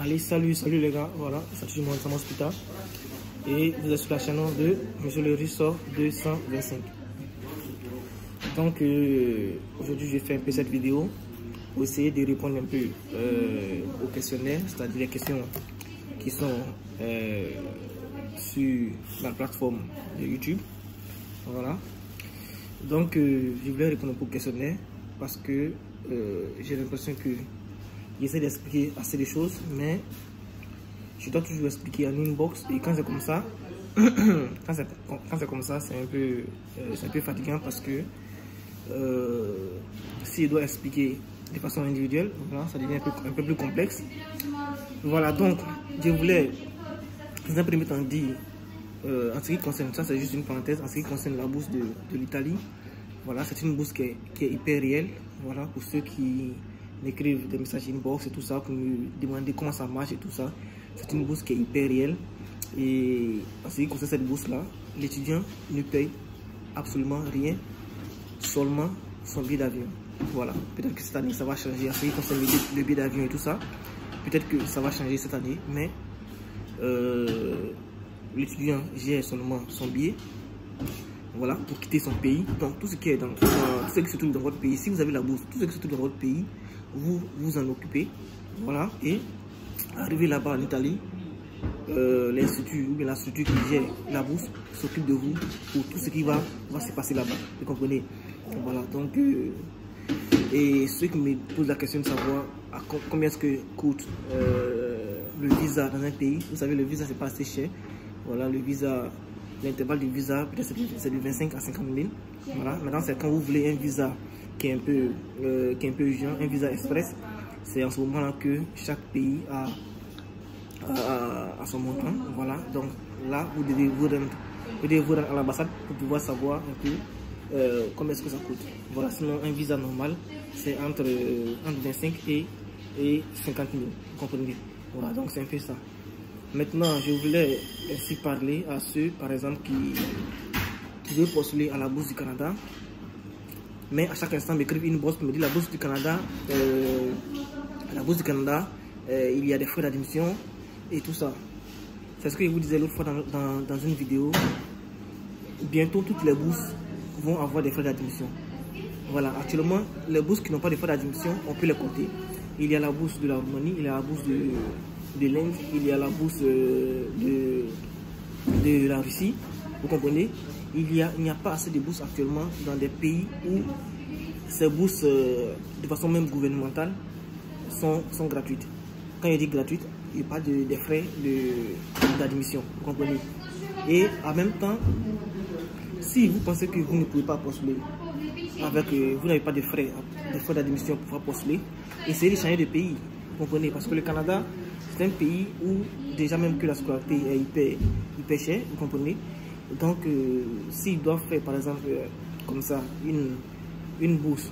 Allez, salut les gars, voilà, c'est Mohamed Sam Hospital. Et vous êtes sur la chaîne de Monsieur le Ressort 225. Donc, aujourd'hui, je vais faire un peu cette vidéo pour essayer de répondre un peu aux questionnaires, c'est-à-dire les questions qui sont sur la plateforme de YouTube. Voilà. Donc, je voulais répondre aux questionnaires parce que j'ai l'impression que j'essaie d'expliquer assez de choses, mais je dois toujours expliquer en inbox. Et quand c'est comme ça, c'est un peu fatigant parce que si je dois expliquer de façon individuelle, voilà, ça devient un peu plus complexe. Voilà, donc je voulais dans un premier temps dire, en ce qui concerne ça, c'est juste une parenthèse, en ce qui concerne la bourse de l'Italie, voilà, c'est une bourse qui est hyper réelle. Voilà, pour ceux qui m'écrivent des messages inbox et tout ça, pour me demander comment ça marche et tout ça, c'est une bourse qui est hyper réelle. Et en ce qui concerne cette bourse-là, l'étudiant ne paye absolument rien, seulement son billet d'avion. Voilà, peut-être que cette année ça va changer en ce qui concerne le billet d'avion et tout ça. Peut-être que ça va changer cette année, mais l'étudiant gère seulement son billet, voilà, pour quitter son pays. Donc tout ce qui est tout ce qui se trouve dans votre pays, si vous avez la bourse, tout ce qui se trouve dans votre pays, vous vous en occupez, voilà. Et arrivé là-bas en Italie, l'institut ou bien la structure qui gère la bourse s'occupe de vous pour tout ce qui va se passer là-bas, vous comprenez. Voilà, donc et ceux qui me posent la question de savoir combien est-ce que coûte le visa dans un pays, vous savez, le visa c'est pas assez cher. Voilà, le visa, l'intervalle du visa peut-être c'est de 25 à 50 000. Voilà, maintenant c'est quand vous voulez un visa qui est un peu urgent, un visa express, c'est en ce moment là que chaque pays a son montant. Voilà, donc là vous devez vous rendre à l'ambassade pour pouvoir savoir un peu combien est-ce que ça coûte. Voilà, sinon un visa normal c'est entre 25 et 50 000, vous comprenez. Voilà, donc c'est un peu ça. Maintenant, je voulais ainsi parler à ceux, par exemple, qui veulent postuler à la bourse du Canada, mais à chaque instant m'écrivent une bourse pour me dire la bourse du Canada, il y a des frais d'admission et tout ça. C'est ce que je vous disais l'autre fois dans une vidéo. Bientôt toutes les bourses vont avoir des frais d'admission. Voilà, actuellement les bourses qui n'ont pas de frais d'admission, on peut les compter. Il y a la bourse de la Roumanie, il y a la bourse de l'Inde, il y a la bourse de la Russie, vous comprenez. Il n'y a pas assez de bourses actuellement dans des pays où ces bourses, de façon même gouvernementale, sont gratuites. Quand je dis gratuite, il n'y a pas de frais d'admission, vous comprenez. Et en même temps, si vous pensez que vous ne pouvez pas postuler, vous n'avez pas de frais d'admission pour pouvoir postuler, essayez de changer de pays, vous comprenez. Parce que le Canada, c'est un pays où déjà même que la scolarité est hyper chère, vous comprenez. Donc s'ils doivent faire par exemple comme ça une bourse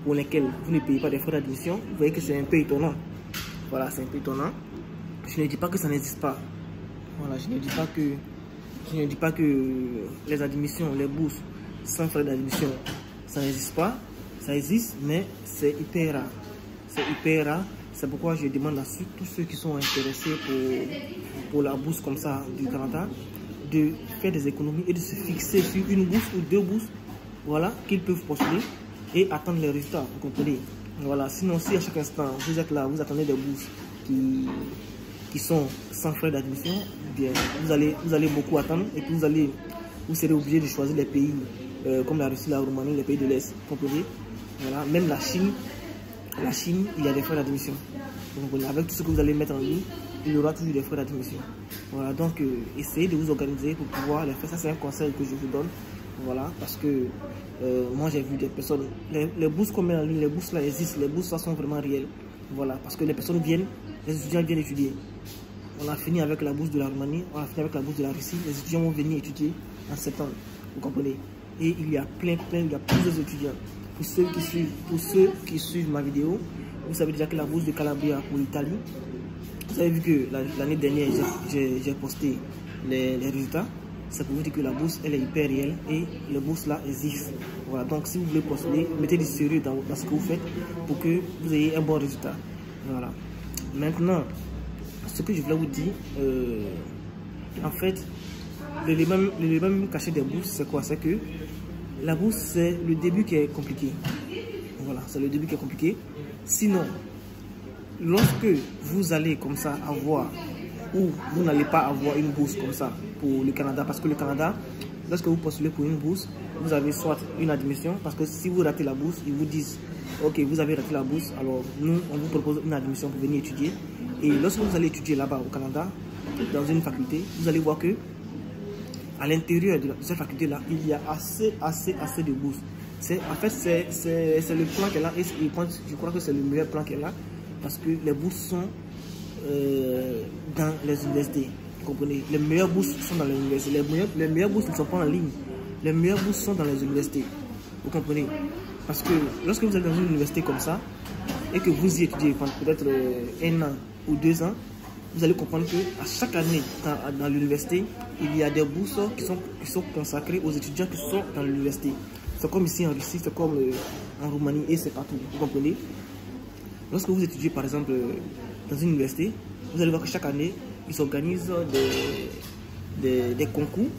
pour laquelle vous ne payez pas des frais d'admission, vous voyez que c'est un peu étonnant. Voilà, c'est un peu étonnant. Je ne dis pas que ça n'existe pas. Voilà, je ne dis pas que les admissions, les bourses sans frais d'admission, ça n'existe pas. Ça existe, mais c'est hyper rare. C'est hyper rare. C'est pourquoi je demande à tous ceux qui sont intéressés pour la bourse comme ça du Canada de faire des économies et de se fixer sur une bourse ou deux bourses, voilà, qu'ils peuvent postuler et attendre les résultats, vous comprenez. Voilà, sinon si à chaque instant vous êtes là, vous attendez des bourses qui sont sans frais d'admission, bien vous allez beaucoup attendre et puis vous serez obligé de choisir les pays comme la Russie, la Roumanie, les pays de l'Est, vous comprenez. Voilà, même la Chine, il y a des frais d'admission. Avec tout ce que vous allez mettre en ligne, il y aura toujours des frais d'admission. Voilà, donc essayez de vous organiser pour pouvoir les faire. Ça, c'est un conseil que je vous donne. Voilà, parce que moi j'ai vu des personnes, les bourses qu'on met en ligne, les bourses là existent, les bourses là sont vraiment réelles. Voilà, parce que les personnes viennent, les étudiants viennent étudier. On a fini avec la bourse de la Roumanie, on a fini avec la bourse de la Russie. Les étudiants vont venir étudier en septembre, vous comprenez. Et il y a il y a plusieurs étudiants. Pour ceux qui suivent ma vidéo, vous savez déjà que la bourse de Calabria pour l'Italie, vous avez vu que l'année dernière j'ai posté les résultats. C'est pour vous dire que la bourse elle est hyper réelle et les bourses là existent. Voilà, donc si vous voulez postuler, mettez du sérieux dans ce que vous faites pour que vous ayez un bon résultat. Voilà. Maintenant, ce que je voulais vous dire, en fait, l'élément caché des bourses, c'est quoi? C'est que la bourse, c'est le début qui est compliqué. Voilà, c'est le début qui est compliqué. Sinon, lorsque vous allez comme ça avoir, ou vous n'allez pas avoir une bourse comme ça pour le Canada, parce que le Canada, lorsque vous postulez pour une bourse, vous avez soit une admission, parce que si vous ratez la bourse, ils vous disent, ok, vous avez raté la bourse, alors nous, on vous propose une admission pour venir étudier. Et lorsque vous allez étudier là-bas au Canada, dans une faculté, vous allez voir que à l'intérieur de cette faculté-là, il y a assez de bourses. En fait, c'est le plan qu'elle a, et je crois que c'est le meilleur plan qu'elle a, parce que les bourses sont dans les universités. Vous comprenez? Les meilleures bourses sont dans les universités. Les meilleures bourses ne sont pas en ligne. Les meilleures bourses sont dans les universités. Vous comprenez? Parce que lorsque vous êtes dans une université comme ça, et que vous y étudiez pendant peut-être 1 an ou 2 ans, vous allez comprendre qu'à chaque année dans l'université, il y a des bourses qui sont consacrées aux étudiants qui sont dans l'université. C'est comme ici en Russie, c'est comme en Roumanie et c'est partout. Vous comprenez? Lorsque vous étudiez par exemple dans une université, vous allez voir que chaque année, ils organisent des concours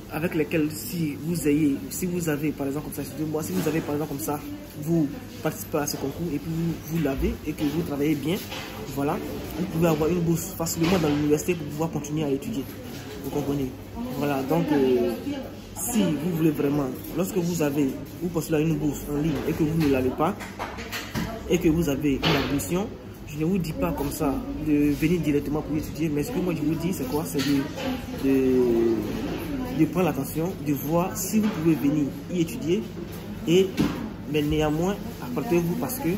avec lesquels si vous avez par exemple comme ça, excusez-moi, si vous avez par exemple comme ça, vous participez à ce concours et puis vous l'avez et que vous travaillez bien, voilà, vous pouvez avoir une bourse facilement dans l'université pour pouvoir continuer à étudier. Vous comprenez? Voilà, donc si vous voulez vraiment, lorsque vous postulez à une bourse en ligne et que vous ne l'avez pas, et que vous avez une admission, je ne vous dis pas comme ça de venir directement pour étudier, mais ce que moi je vous dis, c'est quoi? C'est de prendre l'attention, de voir si vous pouvez venir y étudier, mais néanmoins, apportez-vous parce que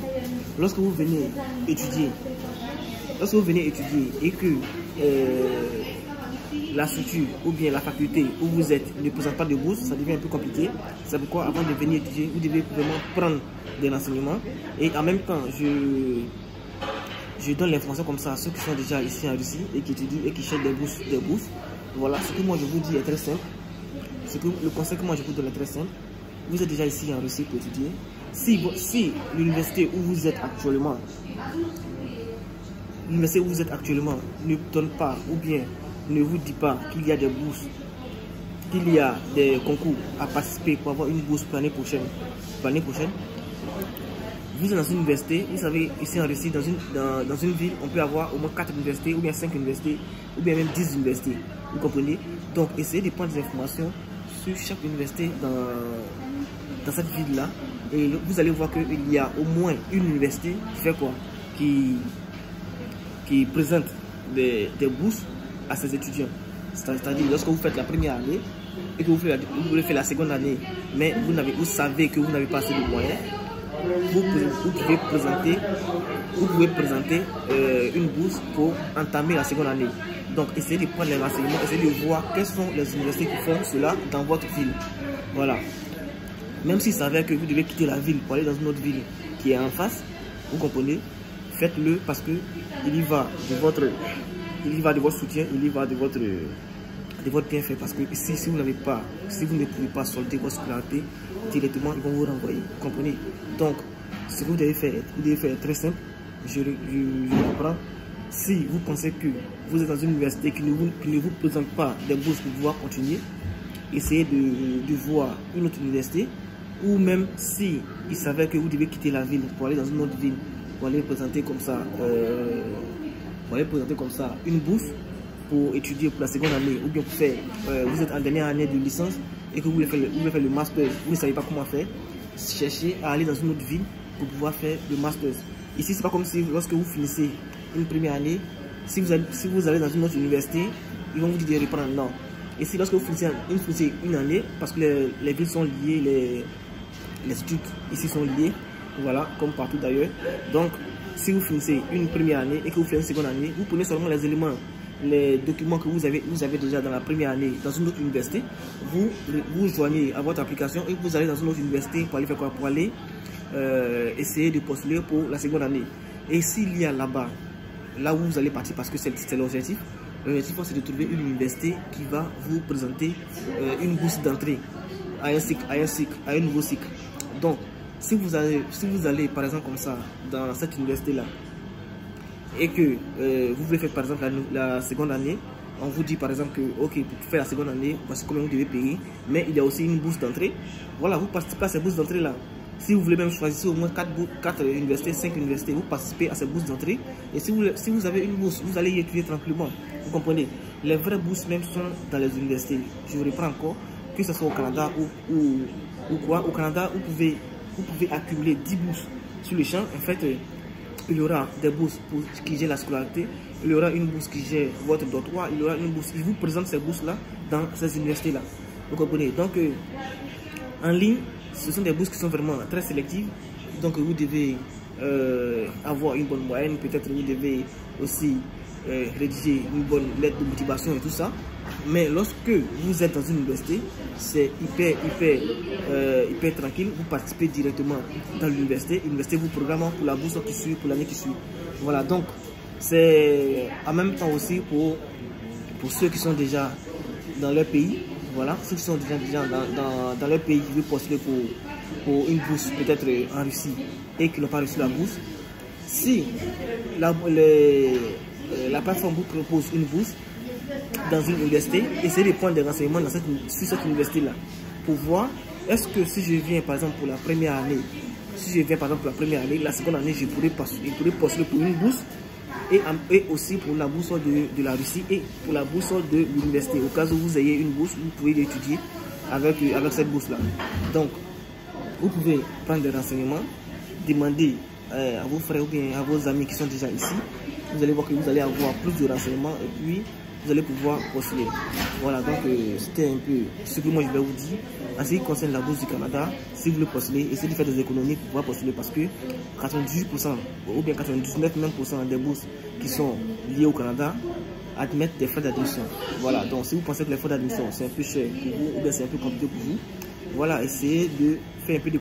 lorsque vous venez étudier et que la structure ou bien la faculté où vous êtes ne présente pas de bourse, ça devient un peu compliqué. C'est pourquoi avant de venir étudier, vous devez vraiment prendre des renseignements et en même temps, je donne l'information comme ça à ceux qui sont déjà ici en Russie et qui étudient et qui cherchent des bourses. Voilà, ce que moi je vous dis est très simple. Le conseil que moi je vous donne est très simple. Vous êtes déjà ici en Russie pour étudier. Si l'université où vous êtes actuellement ne donne pas ou bien ne vous dit pas qu'il y a des bourses, qu'il y a des concours à participer pour avoir une bourse pour l'année prochaine, vous êtes dans une université, vous savez, ici en Russie, dans une ville, on peut avoir au moins 4 universités, ou bien 5 universités, ou bien même 10 universités. Vous comprenez? Donc, essayez de prendre des informations sur chaque université dans cette ville-là. Et vous allez voir qu'il y a au moins une université qui fait quoi? Qui présente des bourses à ses étudiants. C'est-à-dire, lorsque vous faites la première année et que vous voulez faire la seconde année, mais vous savez que vous n'avez pas assez de moyens, vous pouvez présenter une bourse pour entamer la seconde année. Donc, essayez de prendre les renseignements, essayez de voir quelles sont les universités qui font cela dans votre ville. Voilà. Même s'il s'avère que vous devez quitter la ville pour aller dans une autre ville qui est en face, vous comprenez, faites-le parce que il y va de votre soutien, il y va de votre bienfait. Parce que si vous ne pouvez pas solder votre scolarité, directement ils vont vous renvoyer. Vous comprenez? Donc, ce que vous devez faire est très simple. Je reprends. Si vous pensez que vous êtes dans une université qui ne vous présente pas des bourses pour pouvoir continuer, essayez de voir une autre université, ou même si il s'avère que vous devez quitter la ville pour aller dans une autre ville, pour aller présenter comme ça, une bourse pour étudier pour la seconde année, ou bien pour faire, vous êtes en dernière année de licence et que vous voulez faire le master, vous ne savez pas comment faire, cherchez à aller dans une autre ville pour pouvoir faire le master. Ici, c'est pas comme si lorsque vous finissez une première année, si vous allez dans une autre université, ils vont vous dire de reprendre. Non. Et si lorsque vous finissez une année, parce que les villes sont liées, les études ici sont liées, voilà, comme partout d'ailleurs. Donc, si vous finissez une première année et que vous faites une seconde année, vous prenez seulement les éléments, les documents que vous avez déjà dans la première année dans une autre université, vous joignez à votre application et vous allez dans une autre université pour aller faire quoi? Pour aller essayer de postuler pour la seconde année. Et s'il y a là-bas, là où vous allez partir, parce que c'est l'objectif, c'est de trouver une université qui va vous présenter une bourse d'entrée à un nouveau cycle. Donc, si vous allez par exemple comme ça dans cette université-là, et que vous voulez faire par exemple la seconde année, on vous dit par exemple que ok, pour faire la seconde année, voici combien vous devez payer, mais il y a aussi une bourse d'entrée. Voilà, vous participez à cette bourse d'entrée là. Si vous voulez même choisir au moins 4 universités, 5 universités, vous participez à cette bourse d'entrée. Et si vous avez une bourse, vous allez y étudier tranquillement. Vous comprenez? Les vraies bourses même sont dans les universités. Je vous reprends encore, que ce soit au Canada ou quoi. Au Canada, vous pouvez accumuler 10 bourses sur le champ. En fait, il y aura des bourses pour qui gèrent la scolarité, il y aura une bourse qui gère votre dortoir, il y aura une bourse qui vous présente ces bourses-là dans ces universités-là. Vous comprenez? Donc, en ligne, ce sont des bourses qui sont vraiment très sélectives. Donc, vous devez avoir une bonne moyenne. Peut-être vous devez aussi rédiger une bonne lettre de motivation et tout ça. Mais lorsque vous êtes dans une université, c'est hyper tranquille. Vous participez directement dans l'université. L'université vous programme pour la bourse qui suit, pour l'année qui suit. Voilà, donc c'est en même temps aussi pour ceux qui sont déjà dans leur pays. Voilà, ceux qui sont déjà dans leur pays qui veulent postuler pour une bourse peut-être en Russie et qui n'ont pas reçu la bourse. Si la plateforme vous propose une bourse dans une université, essayez de prendre des renseignements sur cette université-là pour voir est-ce que si je viens par exemple pour la première année, la seconde année, je pourrais postuler pour une bourse et aussi pour la bourse de la Russie et pour la bourse de l'université. Au cas où vous ayez une bourse, vous pouvez l'étudier avec cette bourse-là. Donc, vous pouvez prendre des renseignements, demander à vos frères ou bien à vos amis qui sont déjà ici. Vous allez voir que vous allez avoir plus de renseignements et puis vous allez pouvoir postuler. Voilà, donc c'était un peu ce que moi je vais vous dire. En ce qui concerne la bourse du Canada, si vous voulez postuler, essayez de faire des économies pour pouvoir postuler parce que 98% ou bien 99% même des bourses qui sont liées au Canada admettent des frais d'admission. Voilà, donc si vous pensez que les frais d'admission c'est un peu cher pour vous ou bien c'est un peu compliqué pour vous, voilà, essayez de faire un peu de